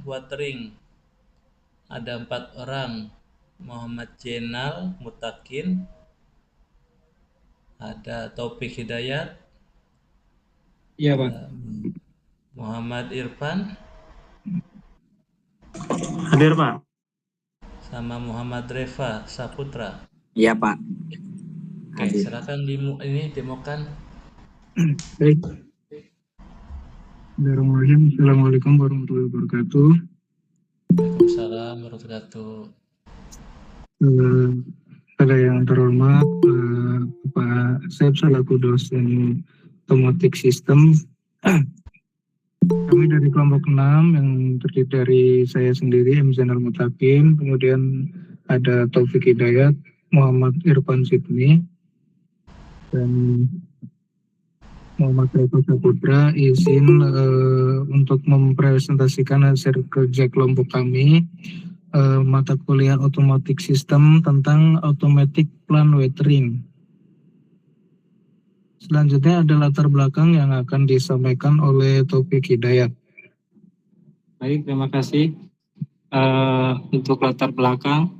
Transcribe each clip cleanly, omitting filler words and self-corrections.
watering. Ada 4 orang. Muhammad Jenal Mutakin, ada Taufik Hidayat, Iya, Pak. Muhammad Irfan, Hadir, Pak. sama Muhammad Reva Saputra. Iya, Pak. Oke, silakan demokan. Baik. Bismillahirrahmanirrahim. Assalamualaikum warahmatullahi wabarakatuh. Waalaikumsalam warahmatullahi wabarakatuh. Pada yang terhormat Pak Sep selaku dosen otomatik sistem. Kami dari kelompok 6 yang terdiri dari saya sendiri, M. Zainal Mutakin, kemudian ada Taufik Hidayat, Muhammad Irfan Sidni, dan Muhammad Reva Saputra, izin untuk mempresentasikan hasil kerja kelompok kami, mata kuliah otomatik sistem tentang automatic plan wetering. Selanjutnya ada latar belakang yang akan disampaikan oleh Taufik Hidayat. Baik, terima kasih. Untuk latar belakang,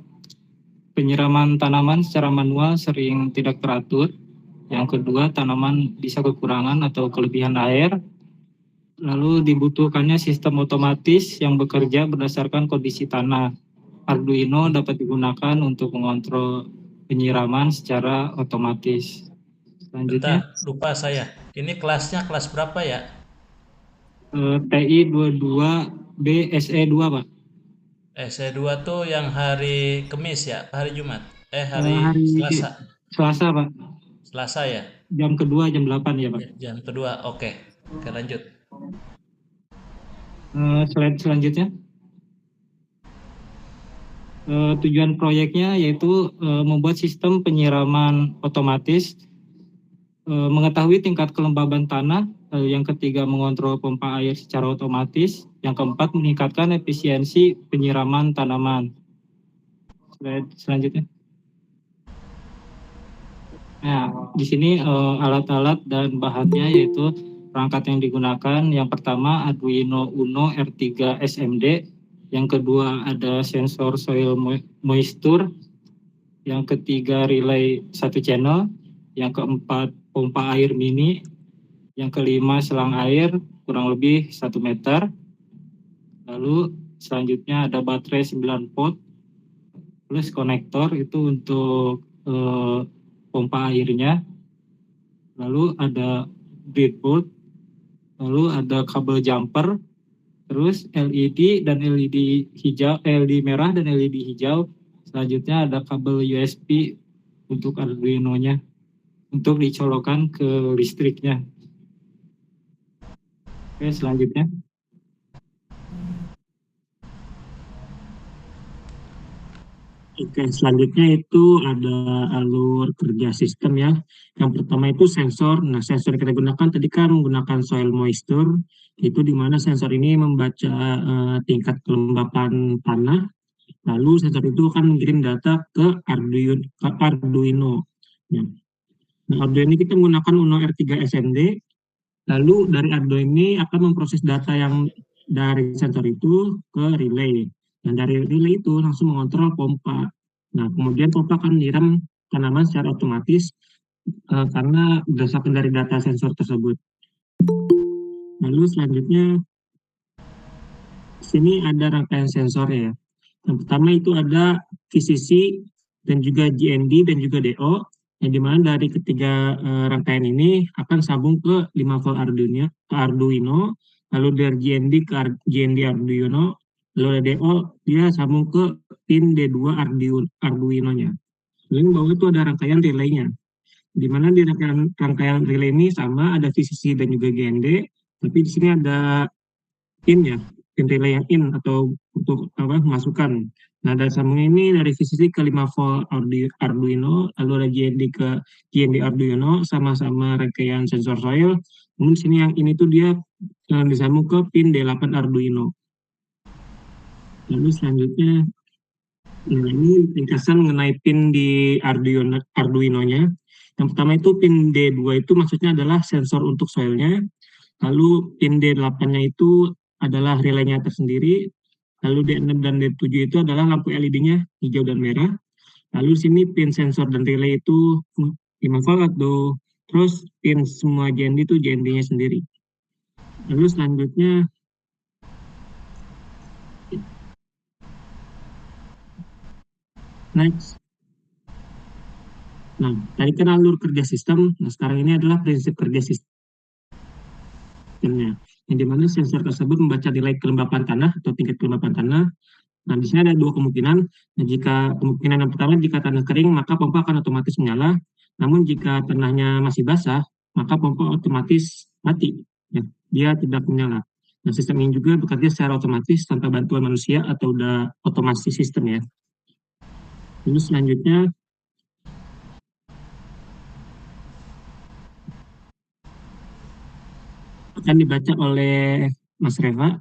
penyiraman tanaman secara manual sering tidak teratur. Yang kedua, tanaman bisa kekurangan atau kelebihan air. Lalu dibutuhkannya sistem otomatis yang bekerja berdasarkan kondisi tanah. Arduino dapat digunakan untuk mengontrol penyiraman secara otomatis. Selanjutnya, Bentar, lupa saya. Ini kelasnya kelas berapa ya? TI 22B SE2, Pak. SE2 tuh yang hari Kamis ya? Hari Jumat? Hari Selasa? Selasa, Pak. Selasa ya? Jam kedua, jam 8 ya, Pak. Jam kedua, oke. Oke, lanjut. Slide selanjutnya. Tujuan proyeknya yaitu membuat sistem penyiraman otomatis, mengetahui tingkat kelembaban tanah, yang ketiga mengontrol pompa air secara otomatis, yang keempat meningkatkan efisiensi penyiraman tanaman. Slide selanjutnya. Nah, di sini alat-alat dan bahannya yaitu perangkat yang digunakan. Yang pertama Arduino Uno R3 SMD, yang kedua ada sensor soil moisture, yang ketiga relay 1 channel, yang keempat pompa air mini, yang kelima selang air kurang lebih 1 meter. Lalu selanjutnya ada baterai 9 volt plus konektor itu untuk pompa airnya. Lalu ada breadboard, lalu ada kabel jumper, terus LED dan LED hijau, LED merah dan LED hijau. Selanjutnya ada kabel USB untuk Arduino-nya untuk dicolokkan ke listriknya. Oke, selanjutnya. Oke, selanjutnya itu ada alur kerja sistem ya. Yang pertama itu sensor. Nah, sensor yang kita gunakan tadi kan menggunakan soil moisture, itu di mana sensor ini membaca tingkat kelembapan tanah. Lalu sensor itu akan mengirim data ke Arduino. Ya. Nah, Arduino ini kita menggunakan Uno R3 SMD. Lalu dari Arduino ini akan memproses data yang dari sensor itu ke relay. Dan dari relay itu langsung mengontrol pompa. Nah, kemudian pompa akan menyiram tanaman secara otomatis karena berdasarkan dari data sensor tersebut. Lalu selanjutnya, sini ada rangkaian sensornya ya. Yang pertama itu ada VCC dan juga GND dan juga DO, yang dimana dari ketiga rangkaian ini akan sambung ke 5 volt Arduino, lalu dari GND ke GND Arduino, lalu dari DO dia sambung ke pin D2 Arduino-nya. Lalu di bawah itu ada rangkaian relaynya, di mana di rangkaian relay ini sama ada VCC dan juga GND, tapi di sini ada pin ya, pin relay yang in atau untuk masukan. Nah, dari sambungan ini dari VCC ke 5 volt Arduino, lalu ada GND ke GND Arduino, sama-sama rangkaian sensor soil. Kemudian sini yang ini tuh dia disambung ke pin D8 Arduino. Lalu selanjutnya, nah ini ringkasan mengenai pin di Arduino-nya. Yang pertama itu pin D2 itu maksudnya adalah sensor untuk soilnya. Lalu pin D8-nya itu adalah relaynya tersendiri. Lalu D6 dan D7 itu adalah lampu LED-nya hijau dan merah. Lalu di sini pin sensor dan relay itu 5 volt atau terus pin semua JND itu JND-nya sendiri. Lalu selanjutnya next. Nah, tadi kan alur kerja sistem. Nah, sekarang ini adalah prinsip kerja sistemnya. Yang dimana sensor tersebut membaca nilai kelembapan tanah atau tingkat kelembapan tanah. Nah, di sini ada dua kemungkinan. Nah, jika kemungkinan yang pertama, jika tanah kering, maka pompa akan otomatis menyala. Namun jika tanahnya masih basah, maka pompa otomatis mati. Ya, dia tidak menyala. Nah, sistem ini juga bekerja secara otomatis tanpa bantuan manusia atau udah otomasi sistem ya. Lalu selanjutnya akan dibaca oleh Mas Reva.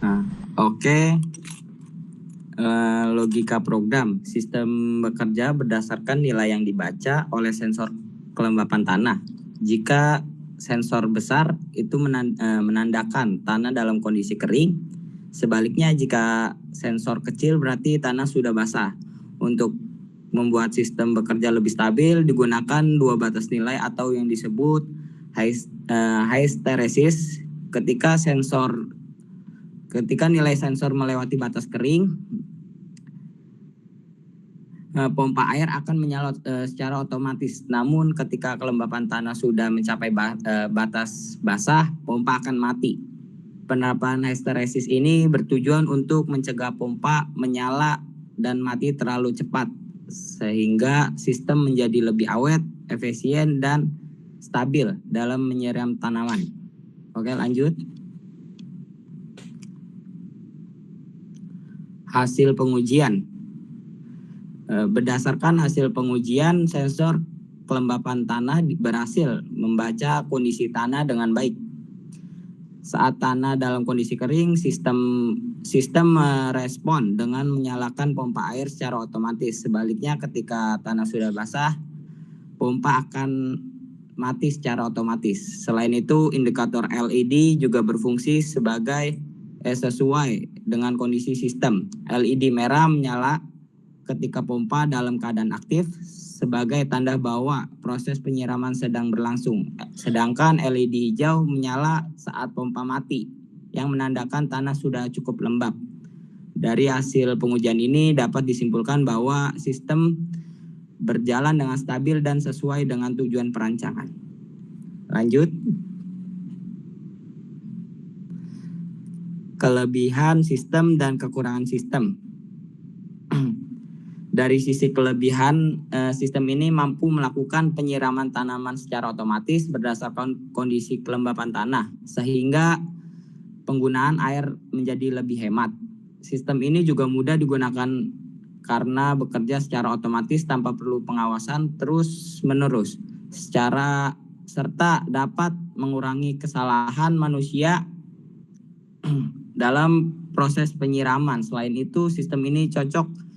Nah, oke. Logika program. Sistem bekerja berdasarkan nilai yang dibaca oleh sensor kelembapan tanah. Jika sensor besar itu menandakan tanah dalam kondisi kering. Sebaliknya jika sensor kecil berarti tanah sudah basah. Untuk membuat sistem bekerja lebih stabil digunakan dua batas nilai atau yang disebut hysteresis. Ketika nilai sensor melewati batas kering, pompa air akan menyala secara otomatis. Namun ketika kelembapan tanah sudah mencapai batas basah, pompa akan mati. Penerapan hysteresis ini bertujuan untuk mencegah pompa menyala dan mati terlalu cepat, sehingga sistem menjadi lebih awet, efisien, dan stabil dalam menyiram tanaman. Oke, lanjut. Hasil pengujian. Berdasarkan hasil pengujian, sensor kelembapan tanah berhasil membaca kondisi tanah dengan baik. Saat tanah dalam kondisi kering, sistem merespon dengan menyalakan pompa air secara otomatis. Sebaliknya ketika tanah sudah basah, pompa akan mati secara otomatis. Selain itu, indikator LED juga berfungsi sesuai dengan kondisi sistem. LED merah menyala ketika pompa dalam keadaan aktif sebagai tanda bahwa proses penyiraman sedang berlangsung. Sedangkan LED hijau menyala saat pompa mati yang menandakan tanah sudah cukup lembab. Dari hasil pengujian ini dapat disimpulkan bahwa sistem berjalan dengan stabil dan sesuai dengan tujuan perancangan. Lanjut. Kelebihan sistem dan kekurangan sistem. Dari sisi kelebihan, sistem ini mampu melakukan penyiraman tanaman secara otomatis berdasarkan kondisi kelembapan tanah, sehingga penggunaan air menjadi lebih hemat. Sistem ini juga mudah digunakan karena bekerja secara otomatis tanpa perlu pengawasan terus-menerus, serta dapat mengurangi kesalahan manusia dalam proses penyiraman. Selain itu, sistem ini cocok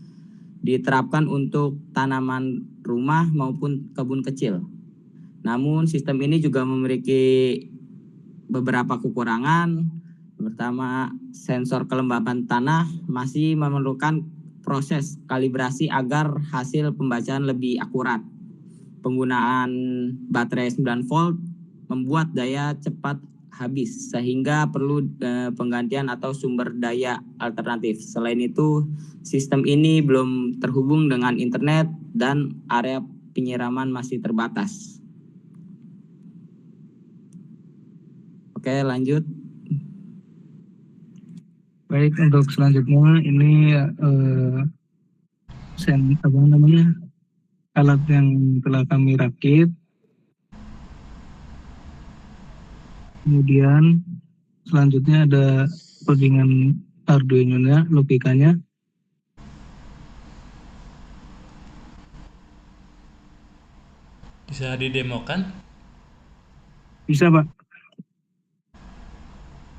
diterapkan untuk tanaman rumah maupun kebun kecil. Namun, sistem ini juga memiliki beberapa kekurangan. Pertama, sensor kelembapan tanah masih memerlukan proses kalibrasi agar hasil pembacaan lebih akurat. Penggunaan baterai 9 volt membuat daya cepat habis, sehingga perlu penggantian atau sumber daya alternatif. Selain itu, sistem ini belum terhubung dengan internet dan area penyiraman masih terbatas. Oke, lanjut. Baik, untuk selanjutnya ini alat yang telah kami rakit. Kemudian selanjutnya ada codingan Arduino-nya, logikanya. Bisa didemokan? Bisa, Pak.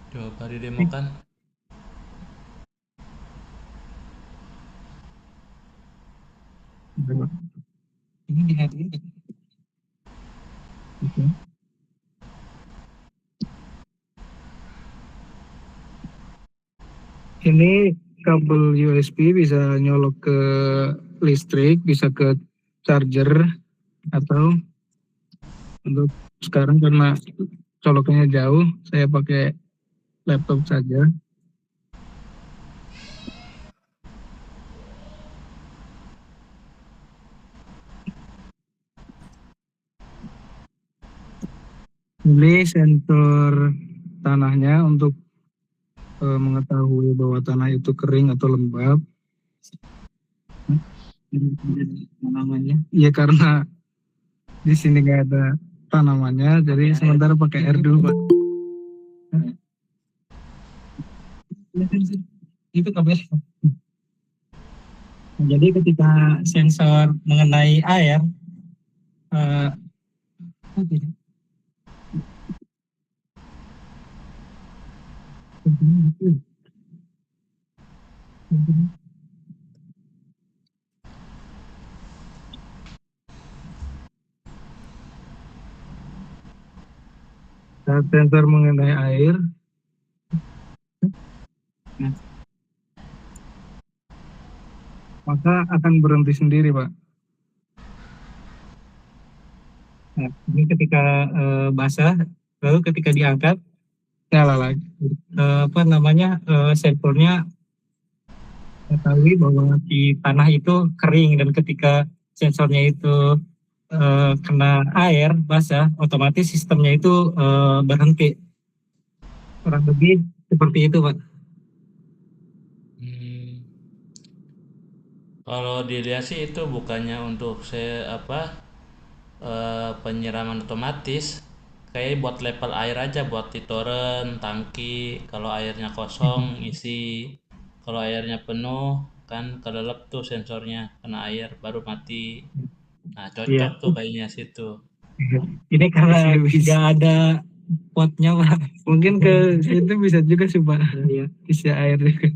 Coba didemokan. Ini di hari ini. Oke. Ini kabel USB bisa nyolok ke listrik, bisa ke charger, atau untuk sekarang karena coloknya jauh, saya pakai laptop saja. Ini sensor tanahnya untuk mengetahui bahwa tanah itu kering atau lembab. Tanamannya? Iya, karena di sini nggak ada tanamannya, jadi sementara pakai air dulu, Pak. Itu kabel. Jadi ketika sensor mengenai air, Saat sensor mengenai air, maka akan berhenti sendiri, Pak. nah, ini ketika basah, lalu ketika diangkat, Nyala lagi. sampelnya ketahui bahwa di tanah itu kering, dan ketika sensornya itu kena air basah, otomatis sistemnya itu berhenti. Kurang lebih seperti itu, Pak. Kalau dilihat sih itu bukannya untuk penyiraman otomatis, kayak buat level air aja, buat di toren tangki. Kalau airnya kosong isi, kalau airnya penuh kan kelelep tuh sensornya, kena air baru mati. Nah cocok Iya. tuh kayaknya situ. Ini karena nggak ada potnya, Pak. Mungkin ke itu bisa juga sih, Pak. Iya. Isi air juga.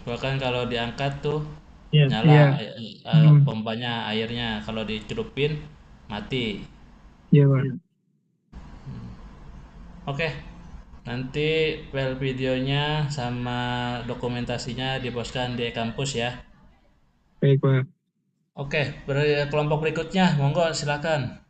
Bahkan kalau diangkat tuh Iya. nyala Hmm. pompanya airnya, kalau dicelupin mati. Iya, Pak. Oke, nanti file videonya sama dokumentasinya diposkan di kampus ya. Baik, Pak. Oke, kelompok berikutnya, monggo silakan.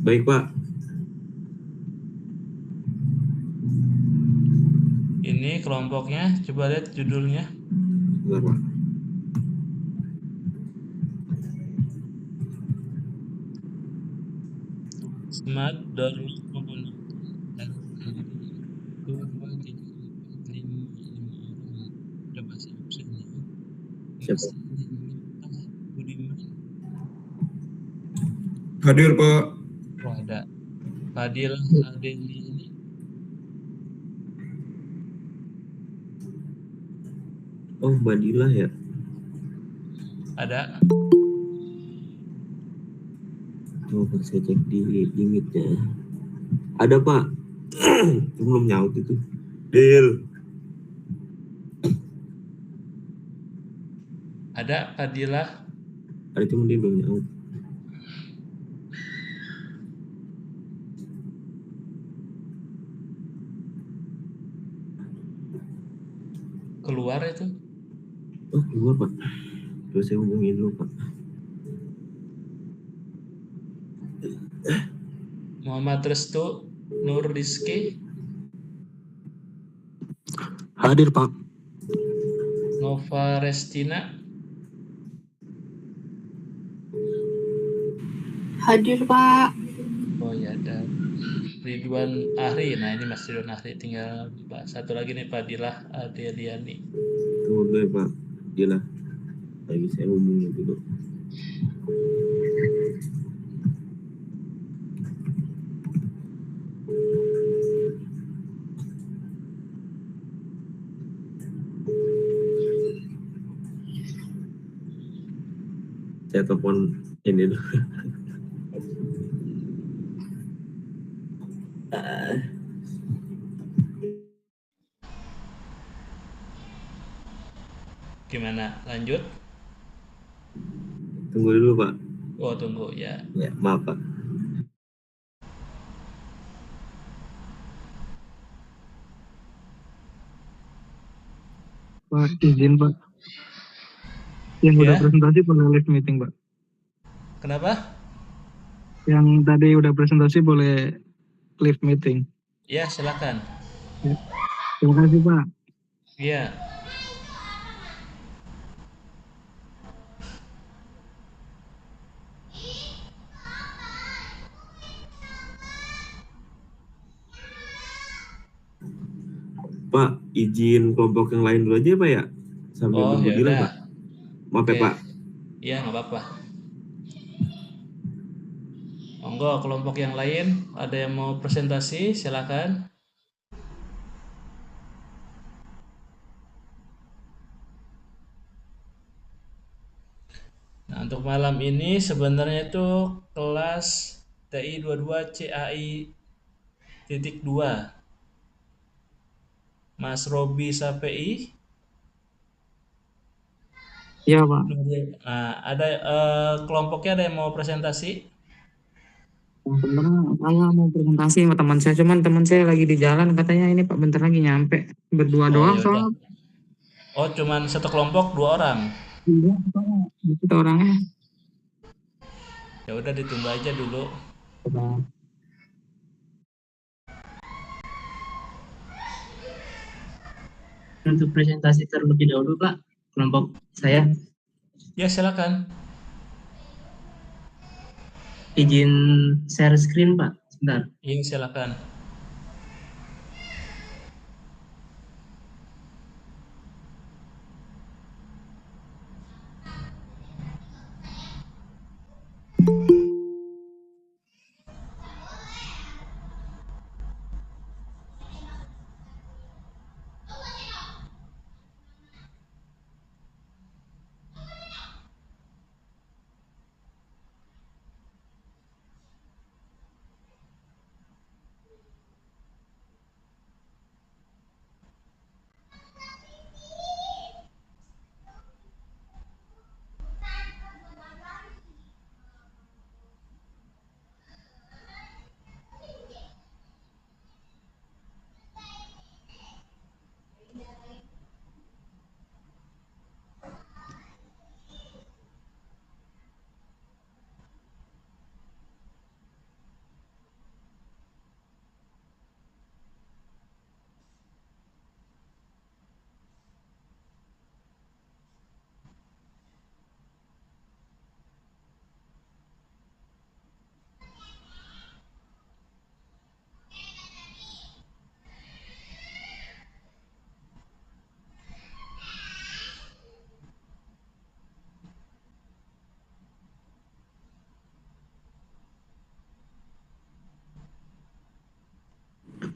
Baik, Pak. Ini kelompoknya, coba lihat judulnya. Sebentar, Pak. Smart Door Lock menggunakan dua, tiga, empat, lima orang. Coba sih opsinya. Siapa? Budiman. Hadir, Pak. Oh, ada. Fadil Adeni. Oh, Badillah ya. Ada. Coba saya cek di limitnya. Ada, Pak. Belum nyaut itu. Deal. Ada Fadilah. Ada, cuma dia belum nyaut. Keluar itu. Oh, keluar, Pak. Terus saya hubungin dulu, Pak. Muhammad Restu Nur Rizky. Hadir, Pak. Nova Restina. Hadir, Pak. Oh ya, ada Ridwan Ahri. Nah ini Mas Ridwan Ahri, tinggal Pak. Satu lagi nih Fadilah Adeliani. Tunggu dulu ya, Pak. Dilah. lagi saya hubungi dulu. Saya telepon ini dulu. Gimana? Lanjut? Tunggu dulu Pak. Oh, tunggu ya. Ya, maaf Pak. Pak, izin Pak. Yang udah Ya, presentasi boleh live meeting Pak. kenapa? Yang tadi udah presentasi boleh live meeting. Ya, silakan. Ya. Terima kasih Pak. Iya. Pak, izin kelompok yang lain dulu aja Pak ya? Sambil Oh, nunggu ya Dilan udah. Pak. Maaf ya Oke. Pak. Iya, nggak apa-apa. Monggo, kelompok yang lain ada yang mau presentasi, silakan. Nah, untuk malam ini sebenarnya itu kelas TI 22 CAI titik 2. Mas Robi Sapei. Iya Pak. Nah, ada kelompoknya ada yang mau presentasi? Sebenarnya saya mau presentasi sama teman saya, cuman teman saya lagi di jalan, katanya ini Pak bentar lagi nyampe. Berdua Oh, doang ya udah. soalnya. Oh, cuman satu kelompok 2 orang. Iya, kita orangnya. Ya udah ditunggu aja dulu. Untuk presentasi terlebih dahulu Pak, kelompok saya Ya, silakan. izin share screen Pak, sebentar. Iya, silakan.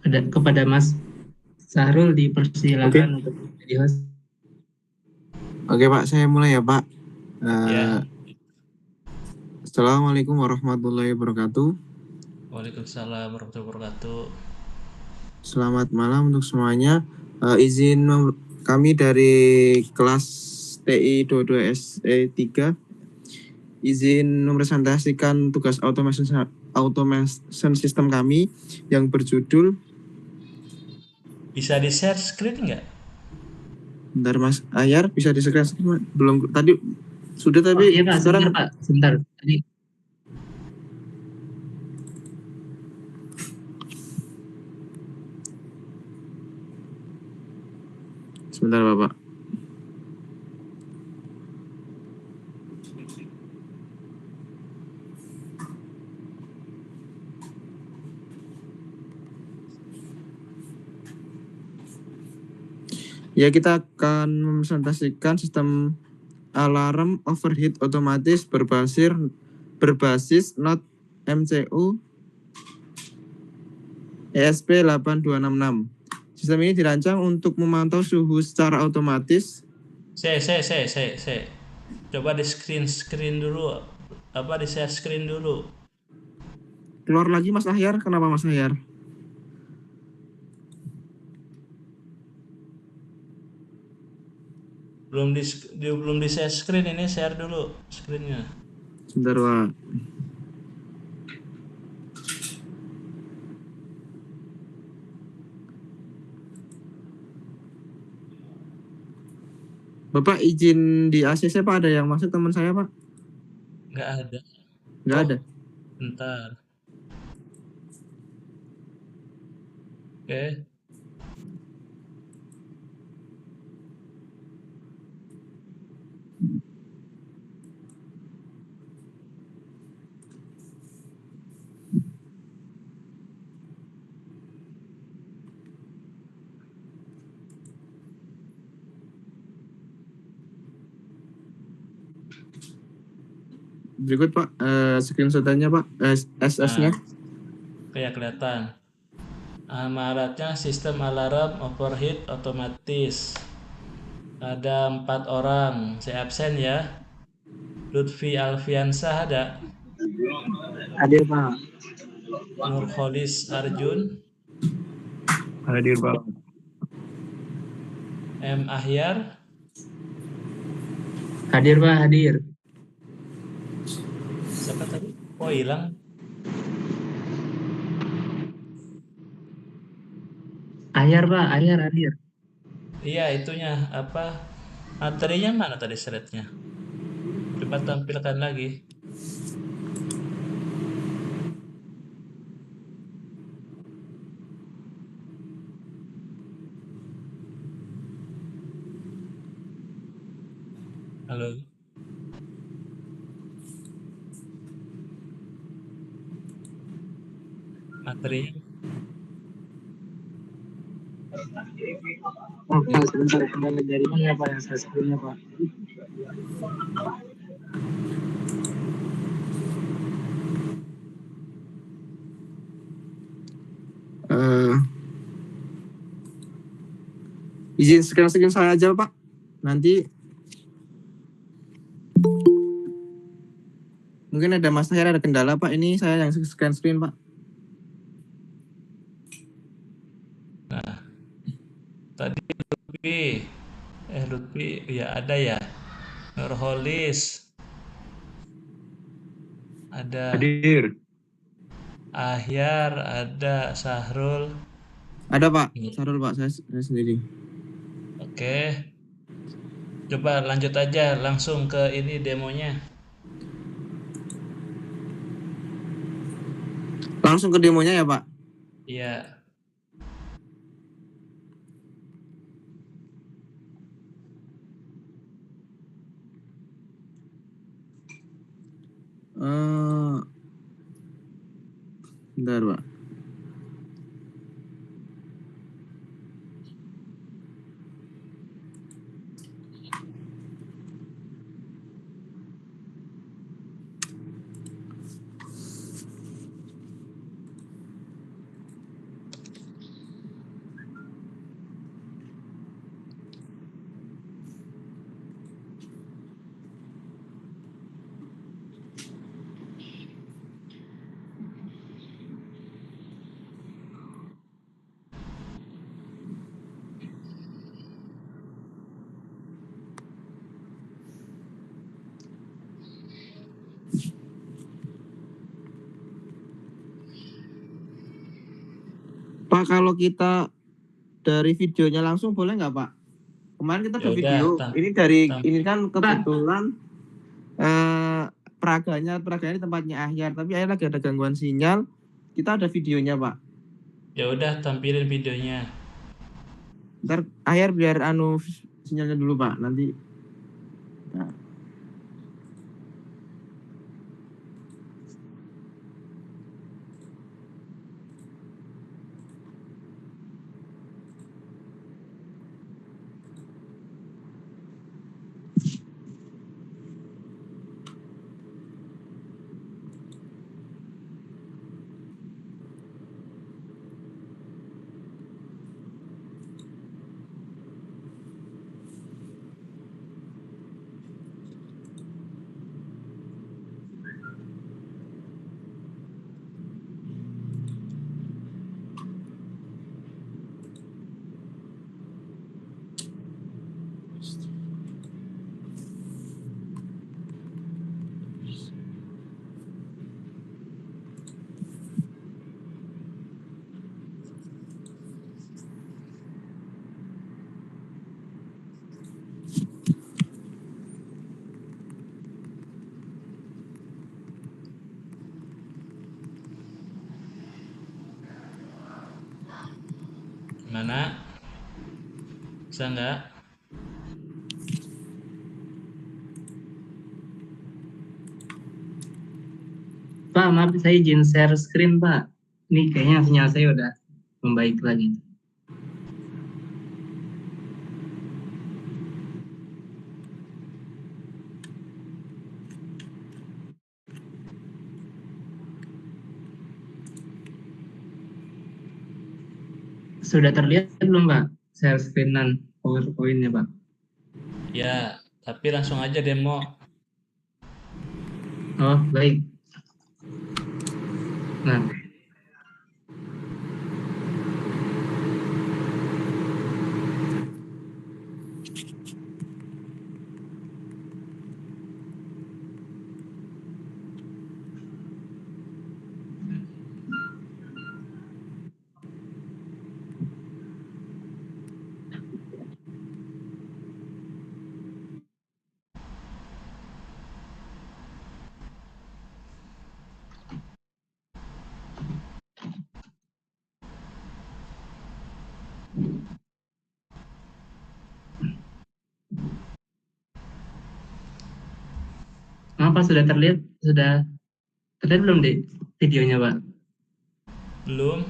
Kepada Mas Sahrul dipersilakan untuk jadi host. Oke Pak, saya mulai ya Pak. Ya. Assalamualaikum warahmatullahi wabarakatuh. Waalaikumsalam warahmatullahi wabarakatuh. Selamat malam untuk semuanya. Izin kami dari kelas TI 22 SE3 izin mempresentasikan tugas automation system kami yang berjudul. Bisa di-share screen nggak? Bentar Mas Ayar, bisa di-share screen? Belum tadi sudah tapi iya Pak, sekarang Pak, sebentar. Tadi sebentar Bapak. Ya, kita akan mempresentasikan sistem alarm overheat otomatis berbasis Node MCU ESP8266. Sistem ini dirancang untuk memantau suhu secara otomatis. Coba di screen dulu. Di share screen dulu. Keluar lagi Mas Ahyar, kenapa Mas Ahyar? Belum di share screen, ini share dulu screennya. Sebentar Pak. Bapak izin di ACC Pak, ada yang masuk teman saya Pak? Nggak ada. Nggak ada. Bentar. Oke. Berikut Pak, screenshot-nya Pak, SS-nya. Kayak kelihatan. Amaratnya sistem alarm overheat otomatis. Ada 4 orang. Saya absen ya. Lutfi Alfiansah ada. Hadir Pak. Nurholis Arjun. Hadir Pak. M. Ahyar. Hadir Pak, hadir. Siapa tadi? Oh, hilang. Ahyar Pak, Ahyar hadir. Iya, itunya materinya mana tadi slide-nya? Coba tampilkan lagi. Halo. Materi. Pak, sebentar kembali dari mana Pak yang saya screen-nya Pak? Izin screen saya aja Pak. Nanti mungkin ada Mas Ahyar ada kendala Pak. Ini saya yang screen Pak. Nah, tadi Lutfi ya ada ya. Nurholis. Ada. Hadir. Ahyar, ada Sahrul. Ada Pak, Sahrul Pak, saya sendiri. Oke. Coba lanjut aja langsung ke ini demonya. Langsung ke demonya ya Pak? Iya. Bentar Pak. Pak, kalau kita dari videonya langsung boleh nggak Pak? Kemarin kita ada video. Ini ini kan kebetulan peraganya di tempatnya Ahyar, tapi Ahyar lagi ada gangguan sinyal. Kita ada videonya Pak. Ya udah, tampilin videonya. Ntar Ahyar biar sinyalnya dulu Pak, nanti. Nah. Gimana? Bisa nggak? Pak, maaf saya izin share screen, Pak. Ini kayaknya sinyal saya udah membaik lagi. Sudah terlihat belum, Pak? Share screen-an PowerPoint-nya, Pak? Ya, tapi langsung aja demo. Oh, baik. Nah, Pak, sudah terlihat? Sudah terlihat belum di videonya, Pak? Belum?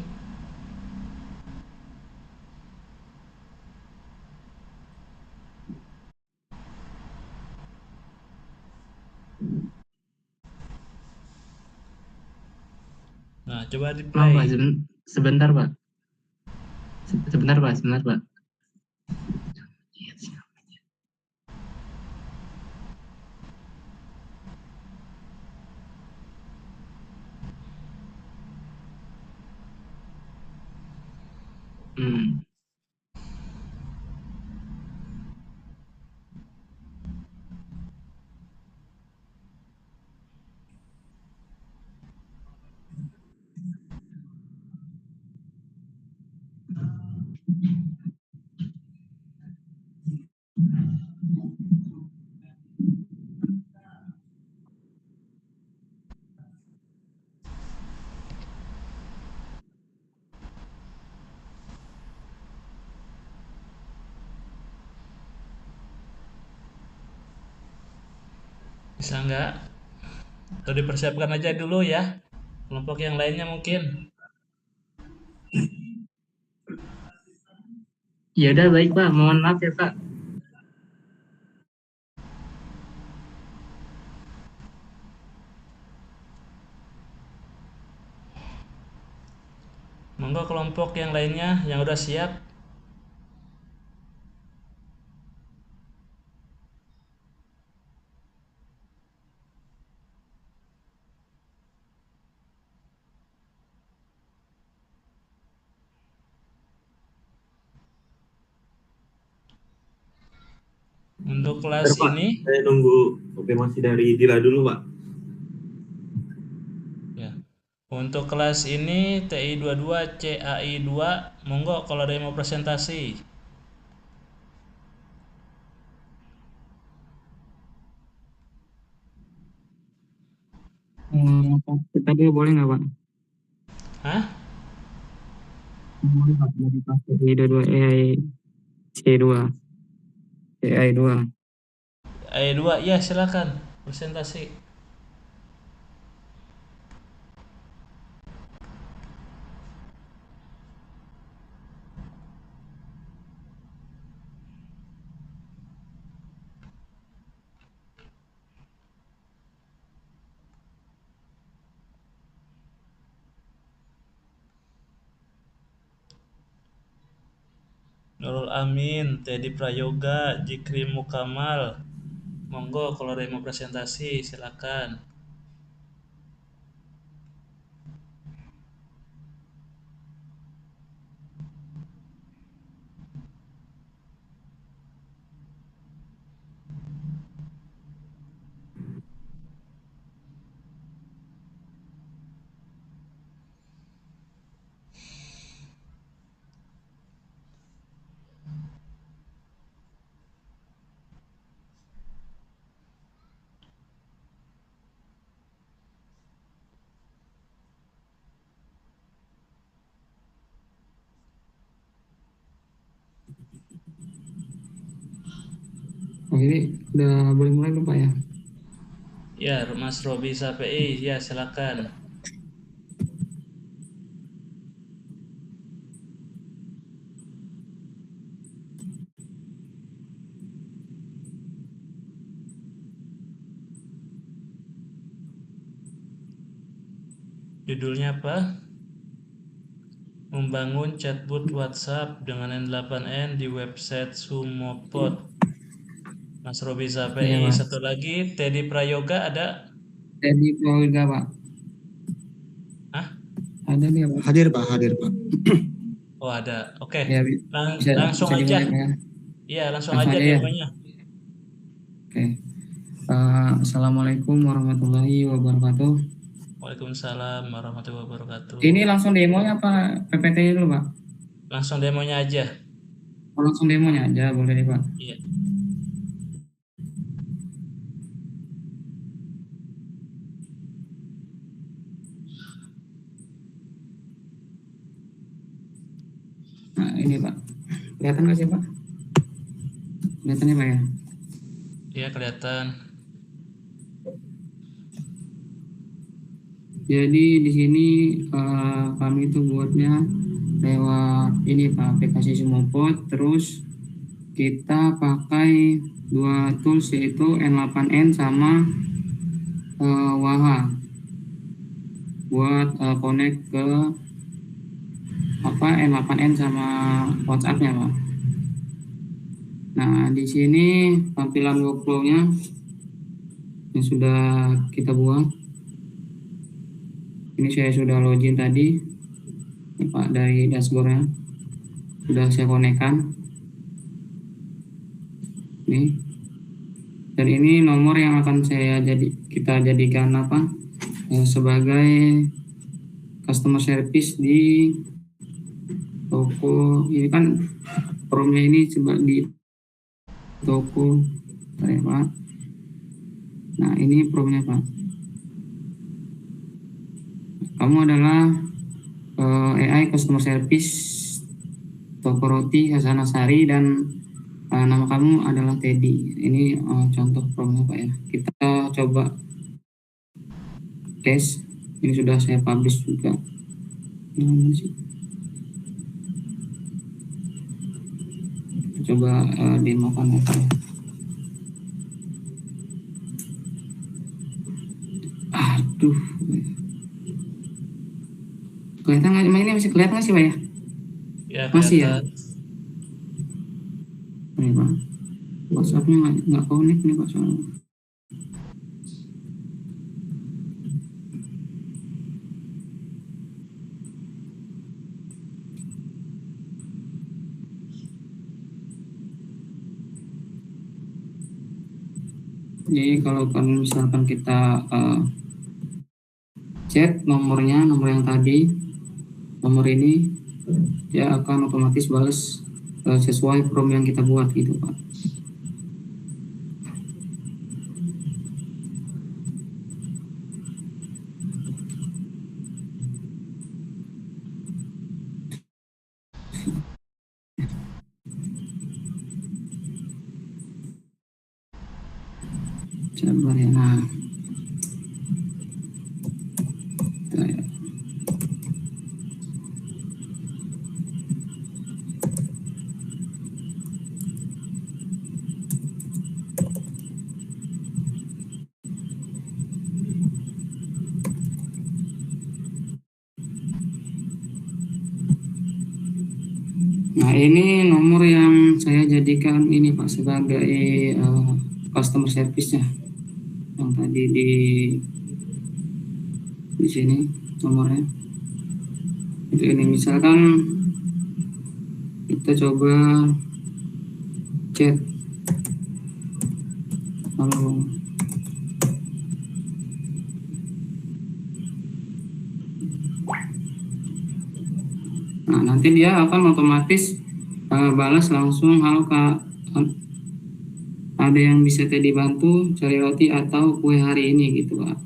Nah, coba di Maaf, Pak. play. Sebentar, Pak. Sebentar, Pak. Sebentar, Pak. Hmm. Bisa nggak? Atau dipersiapkan aja dulu ya. Kelompok yang lainnya mungkin. Ya udah, baik, Pak. Mohon maaf ya, Pak. Monggo kelompok yang lainnya yang udah siap. Untuk kelas Pak, ini, saya nunggu konfirmasi dari Dila dulu, Pak. ya. Untuk kelas ini TI 22 CAI 2, monggo kalau ada yang mau presentasi. Kita dulu boleh nggak, Pak? Hah? Boleh, Pak. Dari kelas TI 22 AI C2. AI 2. AI 2, ya silakan presentasi. Nurul Amin, Teddy Prayoga, Jikri Mukamal. Monggo kalau ada yang mau presentasi silakan. Oh, ini udah boleh mulai belum Pak ya? Ya, Mas Robi Sapei, ya silakan. Judulnya apa? Membangun chatbot WhatsApp dengan N8N di website Sumopod. Mas Robi Sapei, Iya, Pak. satu lagi Teddy Prayoga ada? Teddy Prayoga, Pak. Hah? Ada nih, Pak. Hadir Pak, hadir Pak. Oh ada, oke. Ya, Langsung bisa aja. dimulai, Pak ya. Iya, langsung Langsung aja aja ya. demonya. Oke. Assalamualaikum warahmatullahi wabarakatuh. Waalaikumsalam warahmatullahi wabarakatuh. Ini langsung demonya apa PPT dulu, Pak? Langsung demonya aja. Oh, langsung demonya aja, boleh deh, Pak. Iya. Nah, ini Pak. Kelihatan nggak sih, Pak? Kelihatan ya, Pak ya? Iya, kelihatan. Jadi di sini kami itu buatnya lewat ini Pak, aplikasi Sumopod. Terus kita pakai dua tools yaitu N8N sama Waha buat connect ke N8N sama WhatsApp-nya, Pak. Nah, di sini tampilan workflow-nya yang sudah kita buat. Ini saya sudah login tadi, ini Pak, dari dashboard-nya sudah saya konekkan. Nih, dan ini nomor yang akan kita jadikan sebagai customer service di toko. Ini kan promnya ini coba di toko saya, Pak. Nah, ini promnya, Pak. Kamu adalah AI customer service toko roti Hasanah Sari dan nama kamu adalah Teddy. Ini contoh promnya, Pak ya. Kita coba tes. Ini sudah saya publish juga. Coba demokan ya, Pak. Aduh. Kelihatan nggak? Ini masih kelihatan nggak sih, Pak ya? Ya, masih ya. Nih, Pak. WhatsApp-nya nggak connect nih, Pak, soalnya. Jadi kalau misalkan kita chat nomor yang tadi, nomor ini dia akan otomatis balas sesuai prom yang kita buat gitu, Pak. Sabar ya. Nah, nah ini nomor yang saya jadikan ini, Pak, sebagai customer service-nya yang tadi di sini nomornya. Itu ini misalkan kita coba chat. Halo. Nah, nanti dia akan otomatis balas langsung, halo Kak, ada yang bisa Teddy bantu cari roti atau kue hari ini gitu, Pak.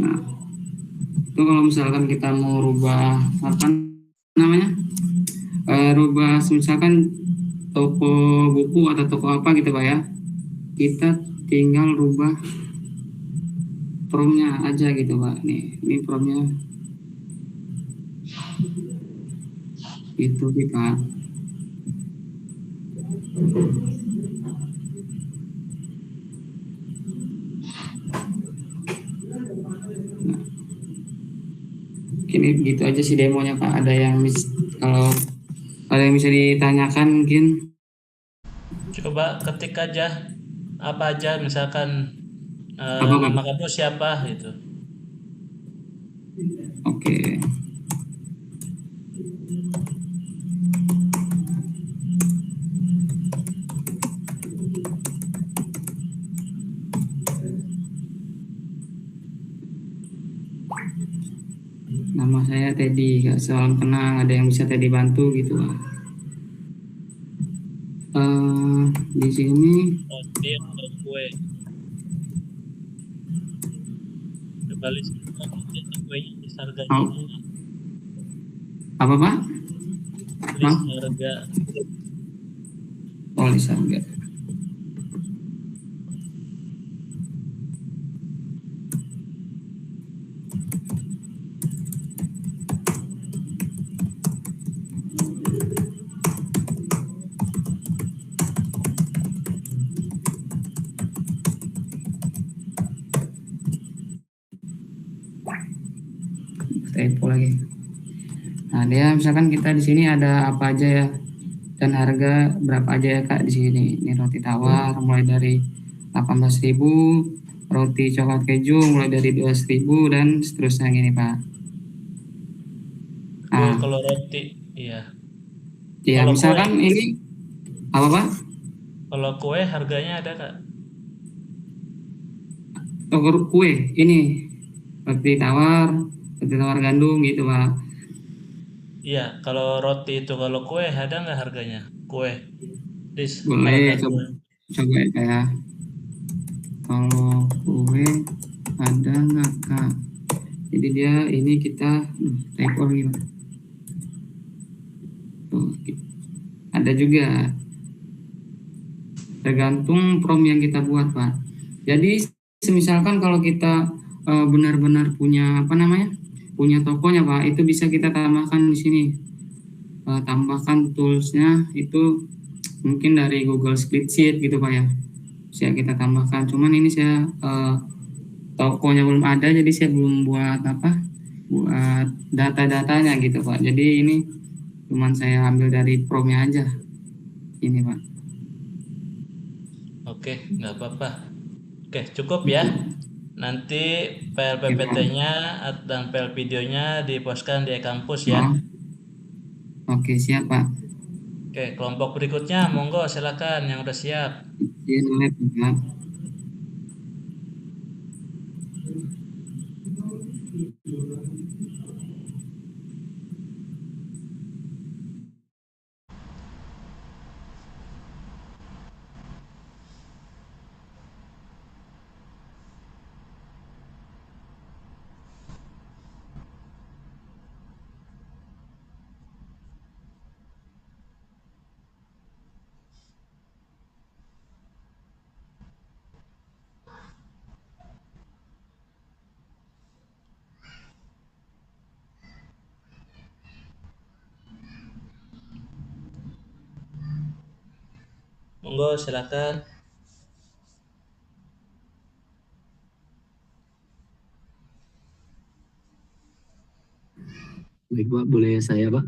Nah, itu kalau misalkan kita mau rubah rubah misalkan toko buku atau toko apa gitu Pak ya, kita tinggal rubah promnya aja gitu Pak. Nih, ini promnya itu sih Pak. Ini gitu aja sih demonya Pak. Kalau ada yang bisa ditanyakan mungkin. Coba ketik aja apa aja, misalkan Apa Pak? nama kamu siapa gitu. Oke. Nama saya Teddy, salam kenal. Ada yang bisa Teddy bantu gitu Pak. Di sini Roti atau kue. Coba list roti atau kuenya, list harganya. oh, apa Pak? List harga. Oh, list harga. Typo lagi. Nah, dia misalkan kita di sini ada apa aja ya, dan harga berapa aja ya Kak di sini. Ini roti tawar mulai dari 18.000, roti coklat keju mulai dari 12.000 dan seterusnya gini Pak. Nah, kalau roti, iya. Ya, Kalau misalkan kue, ini apa Pak? kalau kue harganya ada Kak? Oh, kue ini roti tawar gandum gitu Pak. Iya, kalau roti itu, kalau kue ada nggak harganya? Kue, list harga Boleh kue. coba ya. Kalau kue ada nggak Kak? Jadi dia ini kita typo lagi Pak. Tuh, ada juga, tergantung prom yang kita buat Pak. Jadi misalkan kalau kita benar-benar punya apa namanya, punya tokonya Pak, itu bisa kita tambahkan di sini. Tambahkan toolsnya itu mungkin dari Google Spreadsheet gitu Pak ya, bisa kita tambahkan. Cuman ini saya tokonya belum ada, jadi saya belum buat data-datanya gitu Pak. Jadi ini cuman saya ambil dari promnya aja ini Pak. Oke, nggak apa-apa. Oke, cukup ya. Nanti file PPT-nya dan file videonya dipostkan di kampus ya. Oke, siap Pak. Oke, kelompok berikutnya, monggo silakan yang udah siap. Ini Pak. Monggo silakan. Baik Pak, boleh saya Pak?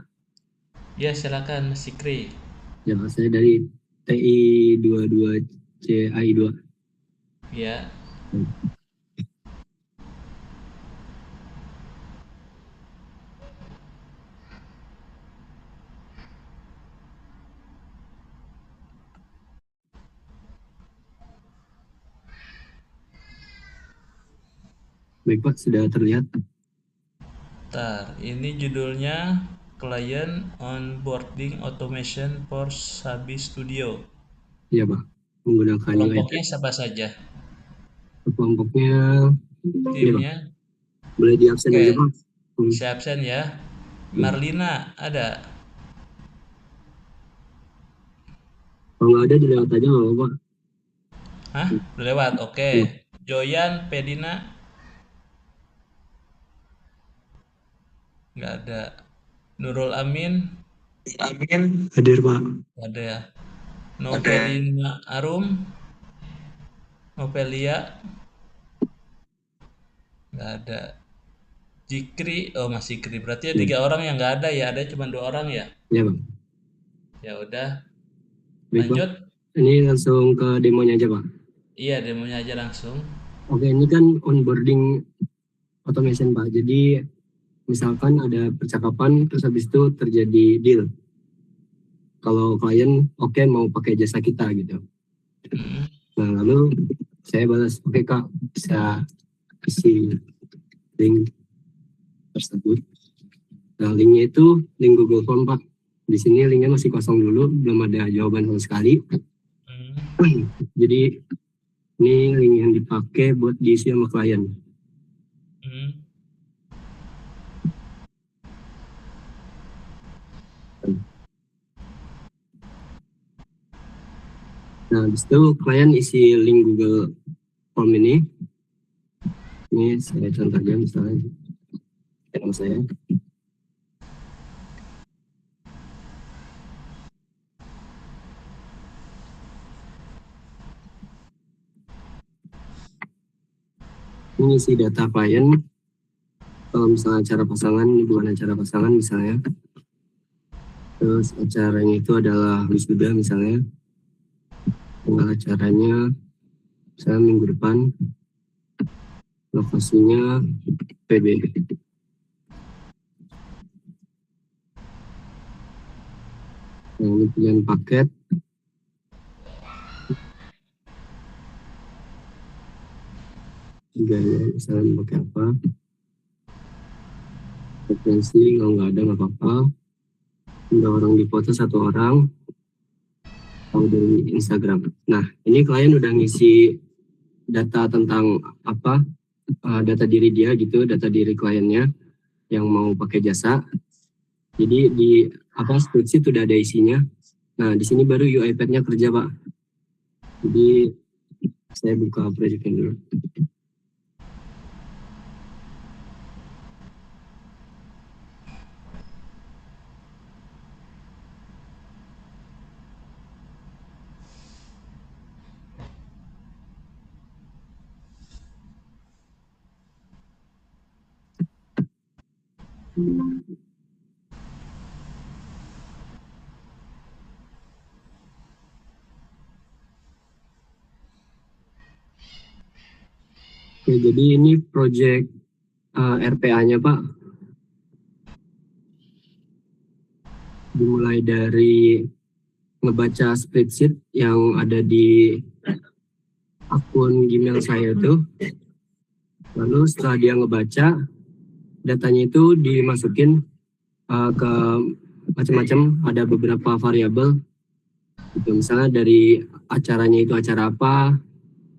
Ya silakan Mas Sikri. Ya Pak, saya dari TI 22 CAI 2. Ya. Baik Pak, sudah terlihat. Bentar, ini judulnya Client Onboarding Automation for Sabi Studio. Iya Pak, menggunakan Kelompoknya siapa saja? Kelompoknya timnya. Boleh di absen aja Pak. Saya absen ya. Marlina ada? Kalau nggak ada dilewat aja nggak apa-apa. Hah? Udah lewat. Oke. Ya. Joyan, Pedina, nggak ada. Nurul Amin, Hadir Pak. nggak ada ya. Novelina Arum, Novelia, nggak ada. Jikri, oh masih Jikri. Berarti ya 3 orang yang nggak ada ya. Ada cuma 2 orang ya. Ya Pak. Ya udah, Baik Pak. lanjut. Ini langsung ke demonya aja Pak. Iya, demonya aja langsung. Oke, ini kan onboarding automation Pak. Jadi misalkan ada percakapan terus habis itu terjadi deal. Kalau klien oke mau pakai jasa kita gitu. Nah lalu saya balas, oke Kak, bisa isi link tersebut. Nah linknya itu link Google Form Pak. Di sini linknya masih kosong dulu, belum ada jawaban sama sekali. Jadi ini link yang dipakai buat diisi sama klien. Nah, habis itu klien isi link Google Form ini. Ini saya contohnya misalnya nama saya. Ini isi data klien. Kalau misalnya acara pasangan, ini bukan acara pasangan misalnya. Terus acaranya itu adalah wisuda misalnya. Tanggal acaranya misalnya minggu depan. Lokasinya PB. Nah, ini pilihan paket. Gaya misalnya pakai apa. Frekuensi kalau nggak ada nggak apa-apa. Ada orang di foto 1 orang. Kalau dari Instagram. Nah, ini klien udah ngisi data tentang apa, data diri dia gitu, data diri kliennya yang mau pakai jasa. Jadi di apa spreadsheet udah ada isinya. Nah, di sini baru UiPath-nya kerja Pak. Jadi saya buka project-nya dulu. Oke, jadi ini project RPA-nya Pak. Dimulai dari ngebaca spreadsheet yang ada di akun Gmail saya itu. Lalu setelah dia ngebaca, datanya itu dimasukin ke macam-macam, ada beberapa variabel. Gitu. Misalnya dari acaranya itu acara apa,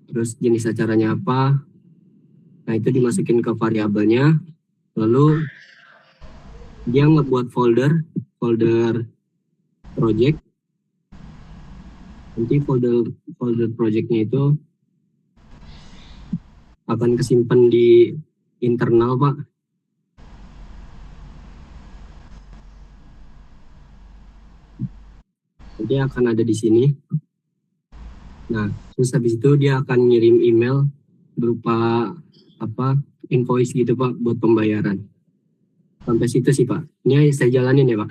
terus jenis acaranya apa. Nah itu dimasukin ke variabelnya. Lalu dia ngebuat folder project. Nanti folder projectnya itu akan kesimpan di internal Pak. Nanti akan ada di sini. Nah, terus habis itu dia akan ngirim email berupa apa invoice gitu Pak buat pembayaran. Sampai situ sih Pak. Ini saya jalanin ya Pak.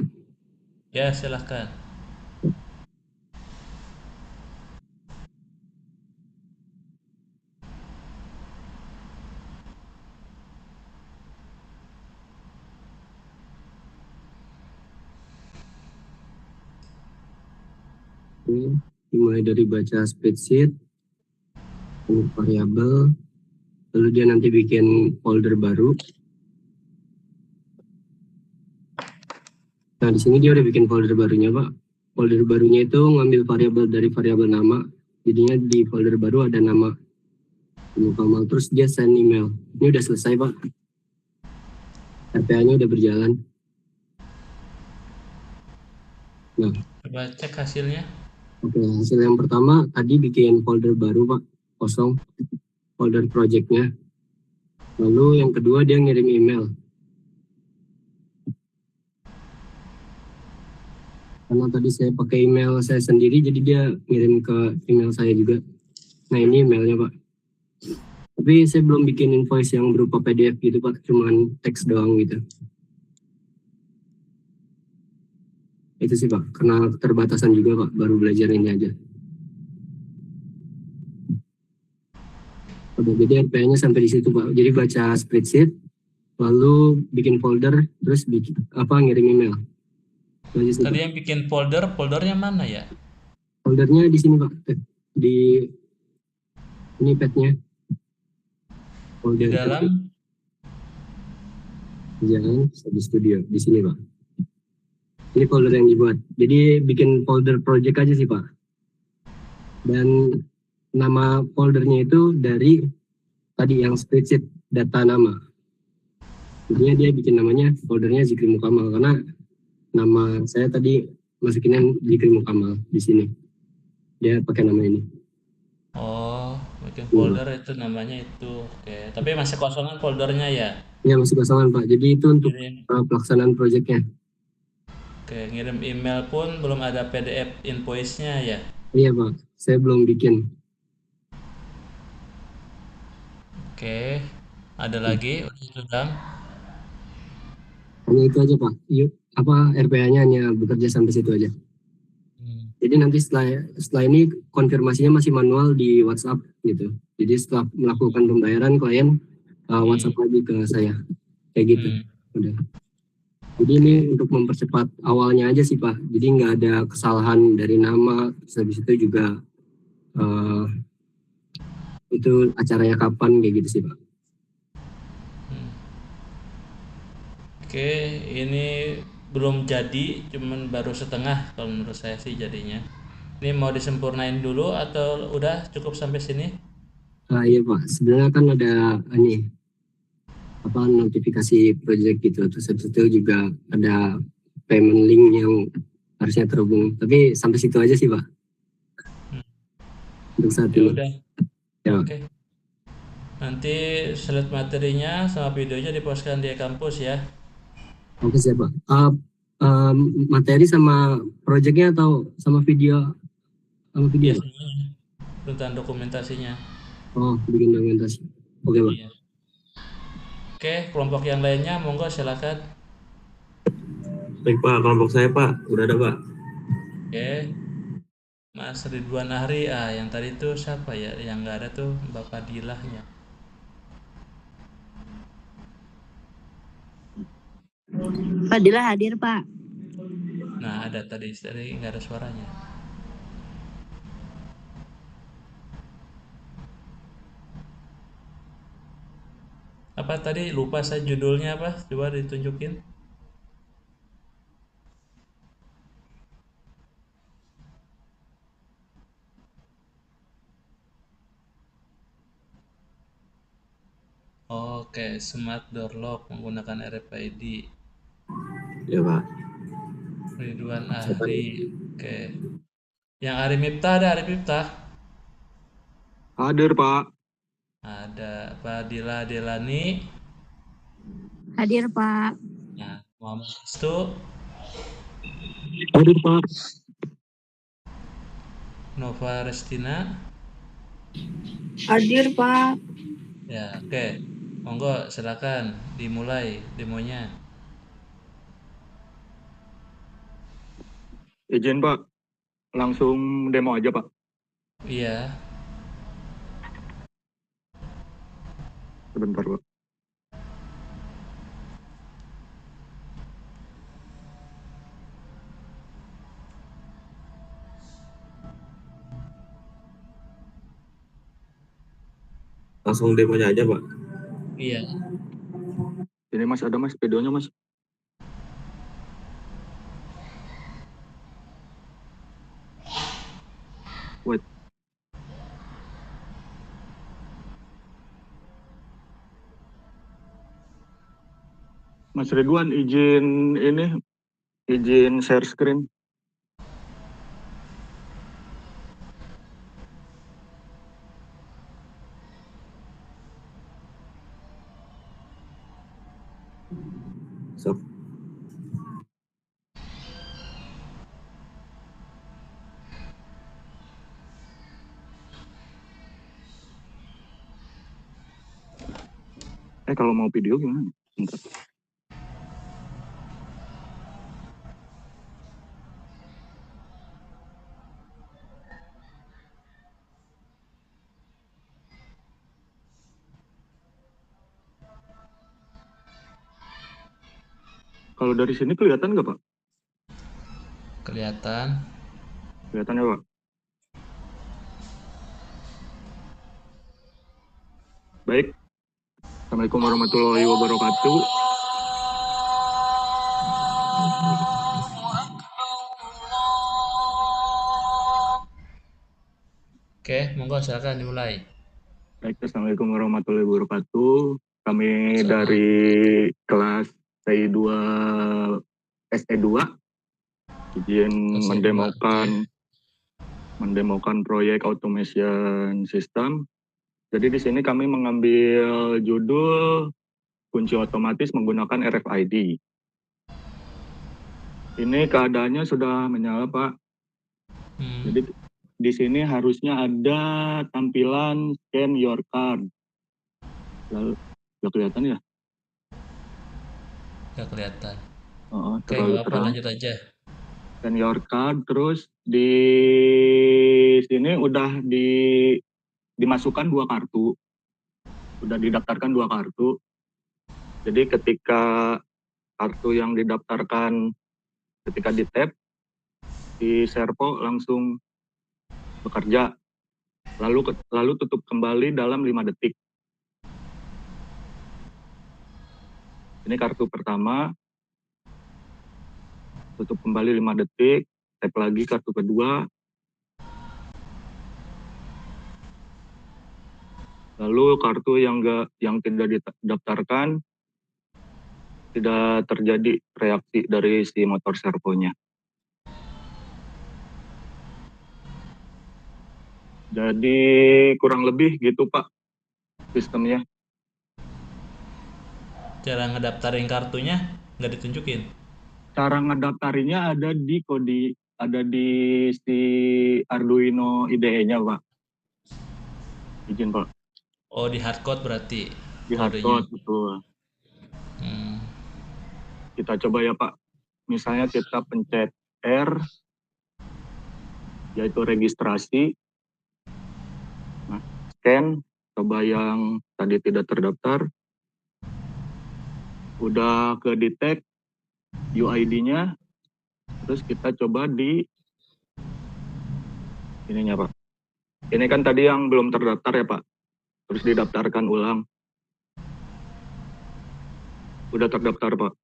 Ya silahkan. Dimulai dari baca spreadsheet, variabel, lalu dia nanti bikin folder baru. Nah di sini dia udah bikin folder barunya Pak. Folder barunya itu ngambil variabel dari variabel nama, jadinya di folder baru ada nama Kamal, terus dia send email. Ini udah selesai Pak. RPA-nya udah berjalan. Nah, Coba cek hasilnya. Oke, hasil yang pertama tadi bikin folder baru Pak, kosong, folder projectnya. Lalu yang kedua dia ngirim email. Karena tadi saya pakai email saya sendiri, jadi dia ngirim ke email saya juga. Nah ini emailnya Pak. Tapi saya belum bikin invoice yang berupa PDF gitu Pak, cuman teks doang gitu. Itu sih Pak, karena keterbatasan juga Pak, baru belajar ini aja. Udah, jadi RPA-nya sampai di situ Pak. Jadi baca spreadsheet, lalu bikin folder, terus bikin ngirim email. Tadi yang bikin foldernya mana ya? Foldernya di sini Pak, di ini padnya. Di dalam? Jangan, di studio, di sini Pak. Ini folder yang dibuat. Jadi bikin folder project aja sih Pak. Dan nama foldernya itu dari tadi yang spreadsheet data nama. Jadinya dia bikin namanya foldernya Zikri Mukamal karena nama saya tadi masukinnya Zikri Mukamal di sini. Dia pakai nama ini. Oh, bikin folder itu namanya itu. Oke, tapi masih kosongan foldernya ya? Ya masih kosongan Pak. Jadi itu untuk pelaksanaan proyeknya. Oke, ngirim email pun belum ada PDF invoice-nya ya? Iya Pak, saya belum bikin. Oke, ada lagi Udang? Hanya itu aja Pak. Yuk, RPA-nya hanya bekerja sampai situ aja. Jadi nanti setelah ini konfirmasinya masih manual di WhatsApp gitu. Jadi setelah melakukan pembayaran klien WhatsApp lagi ke saya. Kayak gitu. Udah. Jadi ini untuk mempercepat awalnya aja sih Pak. Jadi nggak ada kesalahan dari nama. Terus habis itu juga itu acaranya kapan kayak gitu sih Pak. Oke, ini belum jadi, cuman baru setengah kalau menurut saya sih jadinya. Ini mau disempurnain dulu atau udah cukup sampai sini? Iya Pak, sebenarnya kan ada notifikasi project gitu, terus itu juga ada payment link yang harusnya terhubung. Tapi sampai situ aja sih Pak. Untuk saat ini. Udah. Ya. Oke. Nanti slide materinya sama videonya dipostkan di kampus ya. Oke siap Pak. Materi sama projectnya atau sama video? Sama video? Ya, semuanya. Tentang dokumentasinya. Oh, bikin dokumentasi. Oke Pak. Iya. Oke, kelompok yang lainnya monggo silakan. Baik Pak, kelompok saya Pak, udah ada Pak. Oke. Mas Ridwan Ahri, yang tadi tuh siapa ya? Yang nggak ada tuh Bapak Dilahnya. Fadilah hadir Pak. Nah ada tadi nggak ada suaranya. Apa tadi lupa saya judulnya apa? Coba ditunjukin. Oke, Smart Door Lock menggunakan RFID. Ya Pak. Ridwan Ahri. Oke. Yang Ari Miftah ada Ari Miftah? Hadir Pak. Ada Pak Dila Delani. Hadir Pak. Nah, Muhammad Restu. Hadir Pak. Nova Restina. Hadir Pak. Ya, oke. Monggo silakan dimulai demonya. Izin Pak, langsung demo aja Pak. Iya. Sebentar Pak. Langsung demonya aja Pak. Iya. Ini Mas ada Mas videonya Mas. Wait. Mas Ridwan izin share screen. Sok. Kalau mau video gimana? Bentar. Kalau dari sini kelihatan nggak, Pak? Kelihatan. Kelihatan ya, Pak? Baik. Assalamualaikum warahmatullahi wabarakatuh. Oke, monggo silakan dimulai. Baik, Assalamualaikum warahmatullahi wabarakatuh. Kami dari kelas TI2 SE2 izin mendemokan proyek automation system. Jadi di sini kami mengambil judul kunci otomatis menggunakan RFID. Ini keadaannya sudah menyala, Pak. Jadi di sini harusnya ada tampilan scan your card. Lalu, nggak kelihatan ya? Nggak kelihatan. Oke, Terlalu apa terang. lanjut aja. Scan your card, terus di sini udah dimasukkan 2 kartu. Udah didaftarkan 2 kartu. Jadi ketika kartu yang didaftarkan ketika di tap, di servo langsung bekerja. Lalu tutup kembali dalam 5 detik. Ini kartu pertama. Tutup kembali 5 detik. Tap lagi kartu kedua. Lalu kartu yang tidak didaftarkan, tidak terjadi reaksi dari si motor servonya. Jadi kurang lebih gitu, Pak, sistemnya. Cara ngedaftarin kartunya nggak ditunjukin? Cara ngedaftarinnya ada di si Arduino IDE-nya, Pak. Izin, Pak. Oh, di hardcode berarti? Di hardcode, betul. Kita coba ya, Pak. Misalnya kita pencet R, yaitu registrasi. Nah, scan, coba yang tadi tidak terdaftar. Udah ke detect UID-nya, terus kita coba di ininya, Pak. Ini kan tadi yang belum terdaftar ya, Pak. Terus didaftarkan ulang. Udah terdaftar, Pak.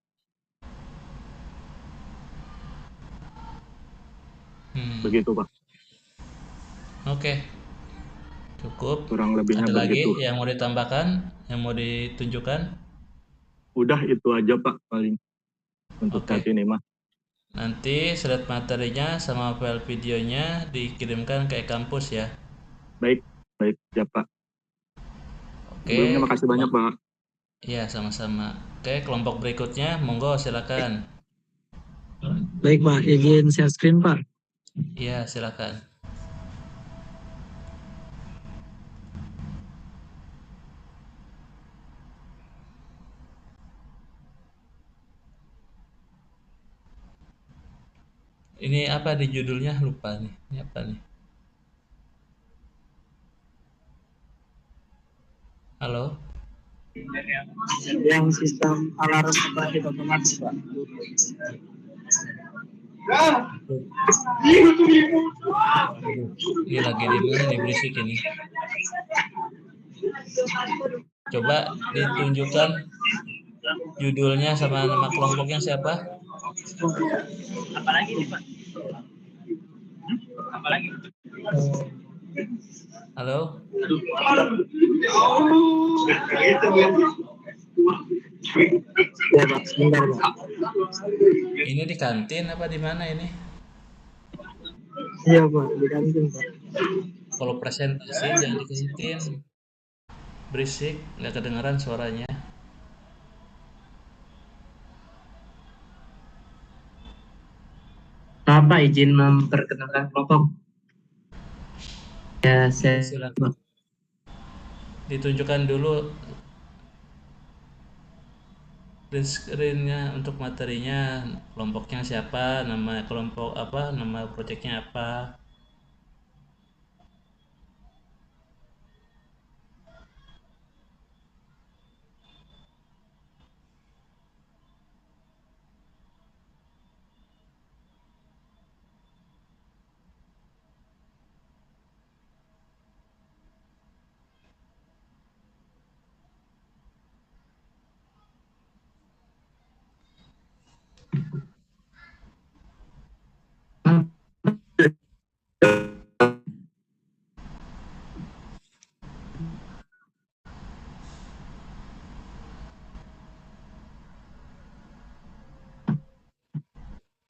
Begitu, Pak. Oke. Cukup. Kurang lebihnya Ada begitu. lagi yang mau ditambahkan, yang mau ditunjukkan? Udah itu aja, Pak, paling untuk saat ini mah. Nanti slide materinya sama file videonya dikirimkan ke kampus ya. Baik ya, Pak. Oke. Sebelumnya makasih banyak, Pak. Iya, sama-sama. Oke, kelompok berikutnya, monggo silakan. Baik, Pak, izin share screen, Pak. Iya, silakan. Ini apa di judulnya? Lupa nih. Ini apa nih? Halo? Yang sistem alarm pembangkit otomatis, Pak. Ini lagi di mana nih berisik ini? Coba ditunjukkan judulnya sama nama kelompoknya siapa? Apalagi nih, Pak? Apalagi? Halo? Ya, Pak, sebentar, Pak. Ini di kantin apa di mana ini? Iya, Pak, di kantin, Pak. Kalau presentasi jangan di kantin. Berisik, nggak kedengaran suaranya. Pak, izin memperkenalkan kelompok. Ya, saya Silakan. Ditunjukkan dulu screen-nya untuk materinya, kelompoknya siapa, nama kelompok apa, nama proyeknya apa.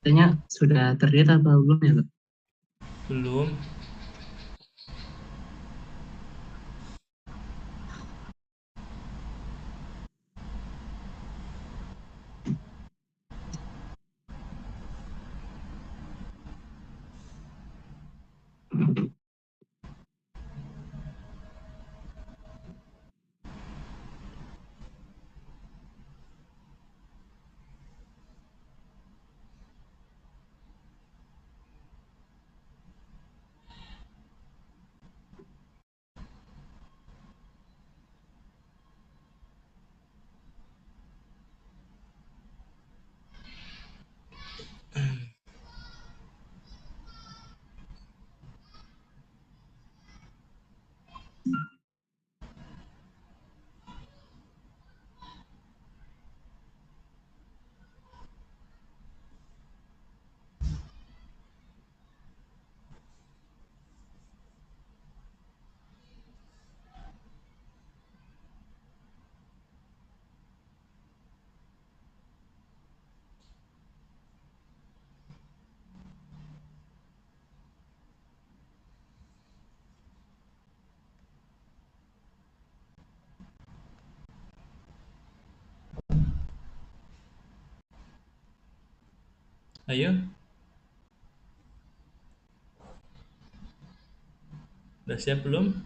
Tanya sudah terlihat atau belum ya, Pak? Belum. Ayo. Udah siap belum?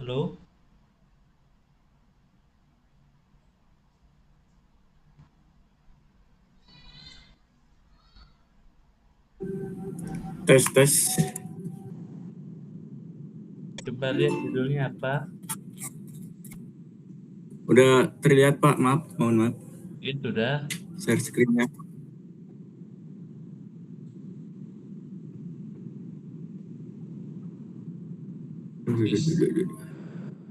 Halo? Tes. Coba lihat judulnya apa? Udah terlihat Pak, mohon maaf. Itu dah. Share screen-nya.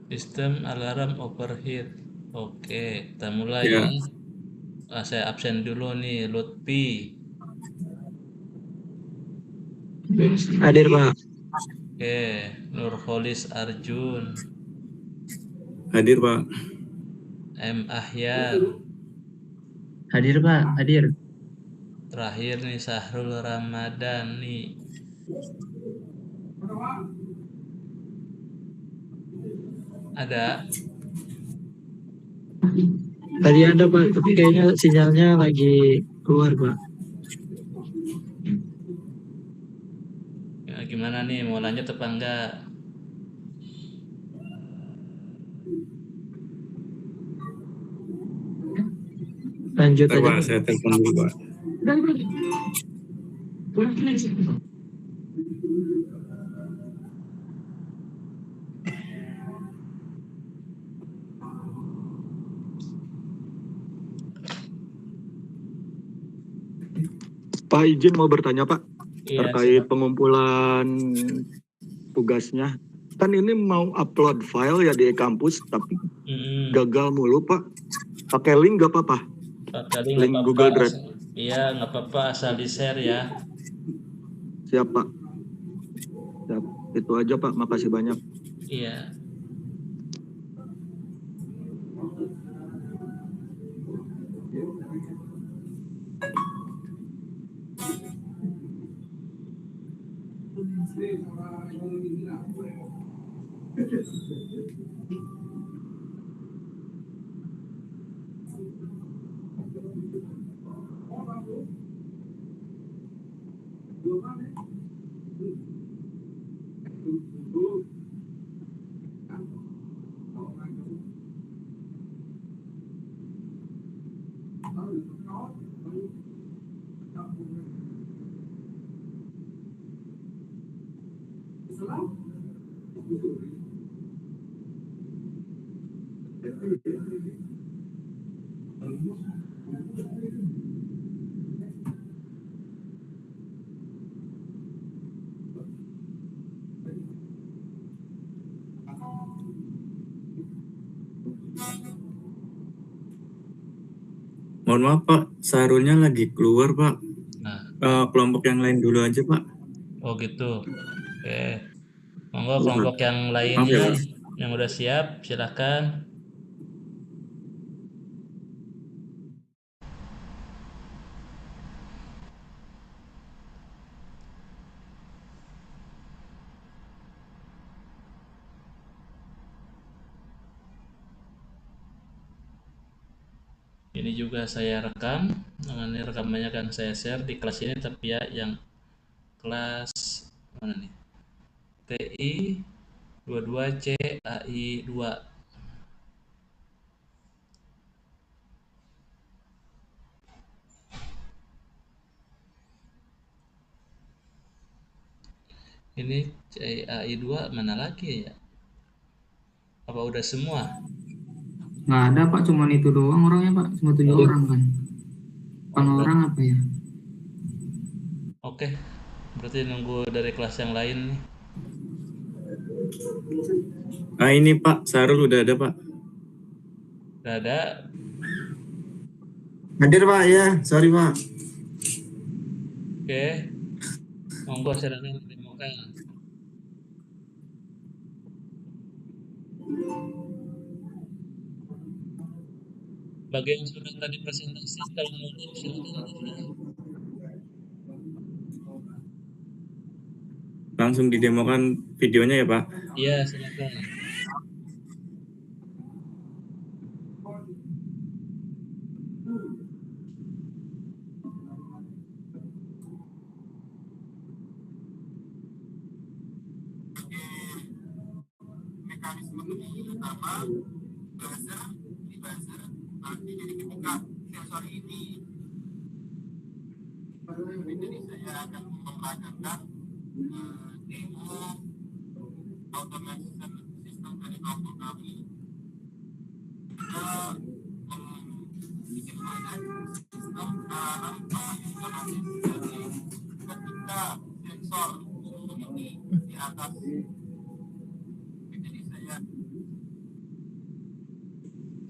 Sistem alarm overheat. Oke, kita mulai Ya. ya. Saya absen dulu nih, Lutfi. Hadir, Pak. Oke, Nurholis Arjun. Hadir Pak. M. Ahyar. Hadir, Pak. Hadir. Terakhir nih Sahrul Ramadhani. Ada? Tadi ada, Pak, tapi kayaknya sinyalnya lagi keluar, Pak. Ya, gimana nih, mau lanjut apa enggak? Lanjut aja Pak, saya telepon dulu Pak. Pak, izin mau bertanya Pak, terkait silakan. pengumpulan tugasnya. Kan ini mau upload file ya di kampus, tapi gagal mulu Pak. Pakai link gak apa-apa? Kali link Google Drive. Iya, nggak apa-apa asal di-share ya. Siap, Pak. Siap. Itu aja, Pak. Makasih banyak. Iya. Mohon maaf Pak, Sarulnya lagi keluar Pak. Nah. Kelompok yang lain dulu aja Pak. Oh gitu. Oke. Monggo kelompok yang lainnya ya, yang udah siap, silakan. Ini juga saya rekam, ini rekamannya akan saya share di kelas ini, tapi ya yang kelas mana nih? TI 22C AI 2. Ini CAI 2 mana lagi ya? Apa udah semua? Nggak ada Pak, cuma itu doang orangnya Pak, cuma 7 orang kan. 8 orang apa ya? Oke, berarti nunggu dari kelas yang lain nih. Ini Pak, Sarul udah ada Pak. Udah ada. Hadir Pak ya, sorry Pak. Oke, monggo silakan dimuka. Bagi yang sudah tadi presentasi, kalau mau silakan. Langsung didemokan videonya ya Pak? Iya, silakan. Mekanisme ini pertama buzzer nanti jadi ketika sensor ini jadi saya akan membacakan demo automation system dari kelompok kami sistem ketika sensor ini di atas.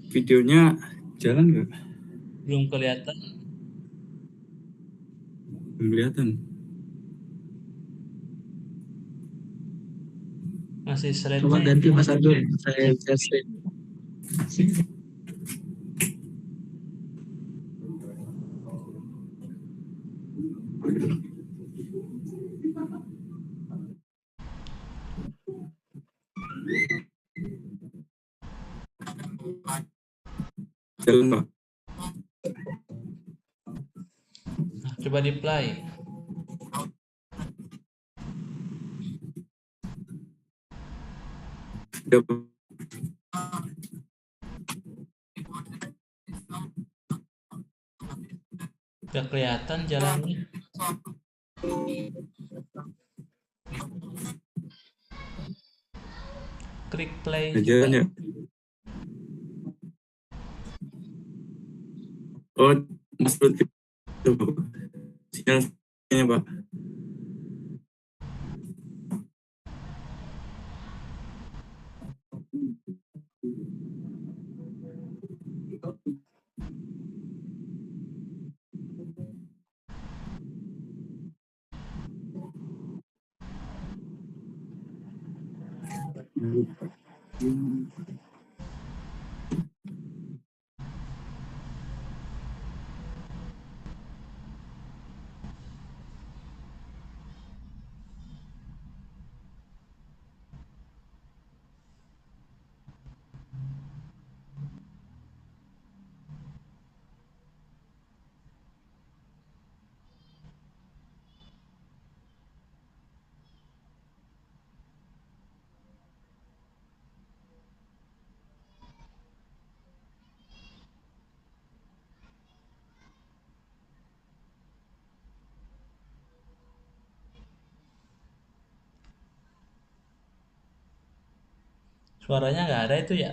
Videonya jalan nggak? Belum kelihatan. Belum kelihatan. Masih slide. Coba ganti Mas Abdul, saya share. Jalan Pak. Nah, coba di play. Udah kelihatan jalannya. Klik play. Jalan ya. Oh, Mas Lutfi. Sinyalnya Pak. Suaranya nggak ada itu ya?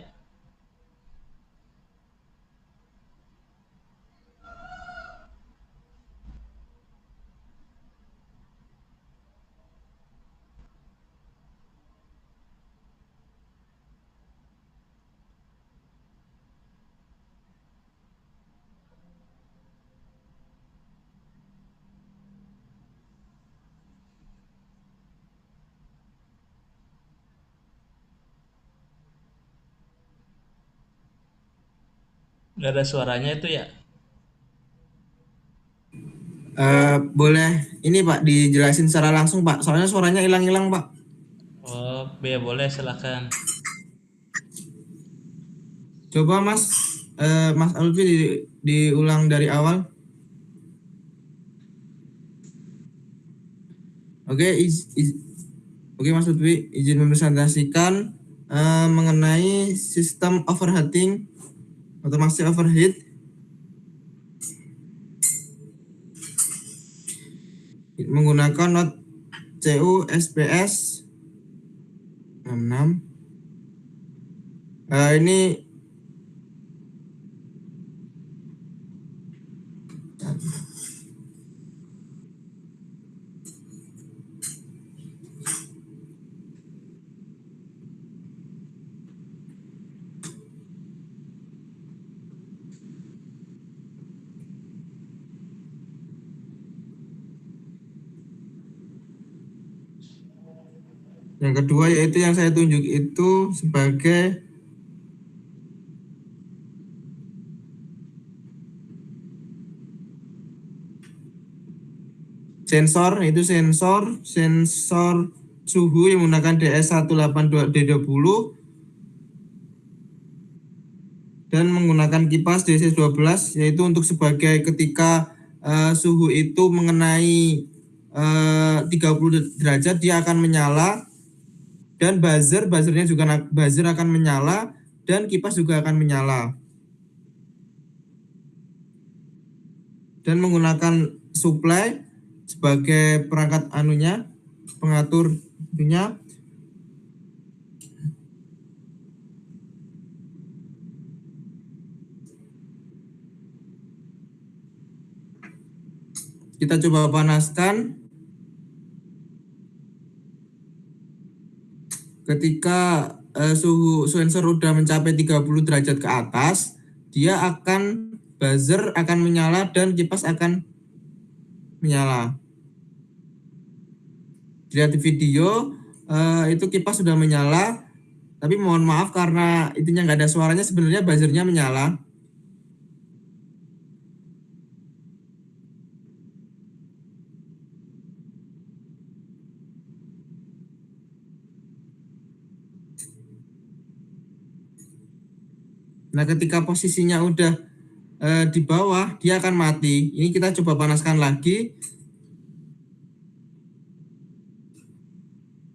Nggak ada suaranya itu ya? Boleh ini Pak dijelasin secara langsung Pak, soalnya suaranya hilang-hilang Pak. Oh, ya boleh silakan. Coba Mas Alfi diulang dari awal. Oke, Oke Mas Lutfi, izin mempresentasikan mengenai sistem overheating otomasi overheat menggunakan not CU SPS 66. Ini yang kedua yaitu yang saya tunjuk itu sebagai sensor, itu sensor suhu yang menggunakan DS182D20 dan menggunakan kipas DC12 yaitu untuk sebagai ketika suhu itu mengenai 30 derajat dia akan menyala, dan buzzernya juga akan menyala, dan kipas juga akan menyala. Dan menggunakan supply sebagai perangkat pengatur itunya. Kita coba panaskan. Ketika suhu sensor udah mencapai 30 derajat ke atas, buzzer akan menyala dan kipas akan menyala. Lihat di video, itu kipas sudah menyala, tapi mohon maaf karena itunya nggak ada suaranya, sebenarnya buzzernya menyala. Nah, ketika posisinya udah di bawah, dia akan mati. Ini kita coba panaskan lagi.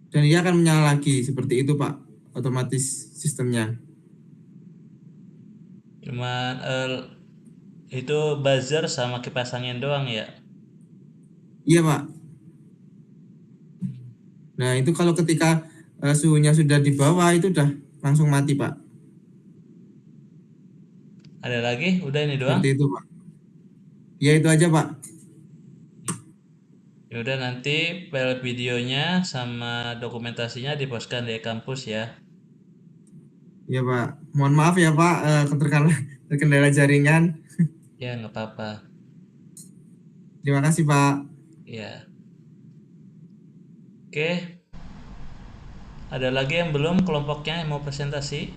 Dan dia akan menyala lagi. Seperti itu, Pak. Otomatis sistemnya. Cuman itu buzzer sama kipas angin doang ya? Iya, Pak. Nah, itu kalau ketika suhunya sudah di bawah, itu udah langsung mati, Pak. Ada lagi? Udah ini doang? Seperti itu, Pak. Ya, itu aja, Pak. Ya udah, nanti file videonya sama dokumentasinya dipostkan di kampus ya. Ya, Pak. Mohon maaf ya, Pak, terkendala jaringan. Ya, nggak apa-apa. Terima kasih, Pak. Ya. Oke. Ada lagi yang belum kelompoknya yang mau presentasi?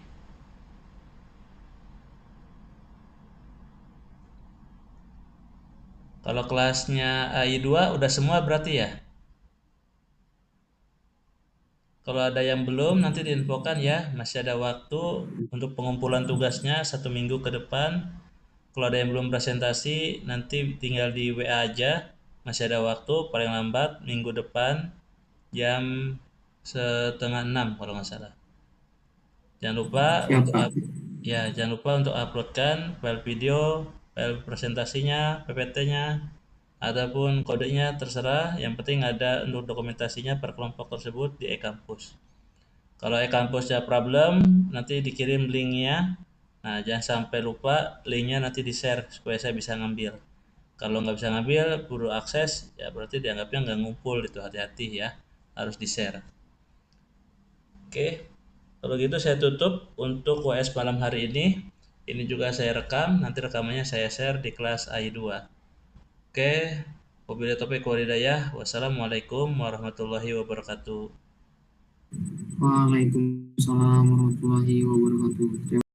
Kalau kelasnya AI2 udah semua berarti ya? Kalau ada yang belum nanti diinfokan ya, masih ada waktu untuk pengumpulan tugasnya 1 minggu ke depan. Kalau ada yang belum presentasi nanti tinggal di WA aja, masih ada waktu paling lambat minggu depan jam 5:30 kalau nggak salah. Jangan lupa untuk jangan lupa untuk uploadkan file video, file presentasinya, PPT-nya, ataupun kodenya terserah. Yang penting ada untuk dokumentasinya per kelompok tersebut di e-kampus. Kalau e-kampusnya problem, nanti dikirim linknya. Nah, jangan sampai lupa linknya nanti di-share supaya saya bisa ngambil. Kalau nggak bisa ngambil, perlu akses, ya berarti dianggapnya nggak ngumpul itu. Hati-hati ya, harus di-share. Oke, kalau gitu saya tutup untuk UAS malam hari ini. Ini juga saya rekam, nanti rekamannya saya share di kelas AI2. Oke, wabillahi taufiq wal hidayah. Wassalamualaikum warahmatullahi wabarakatuh. Waalaikumsalam warahmatullahi wabarakatuh.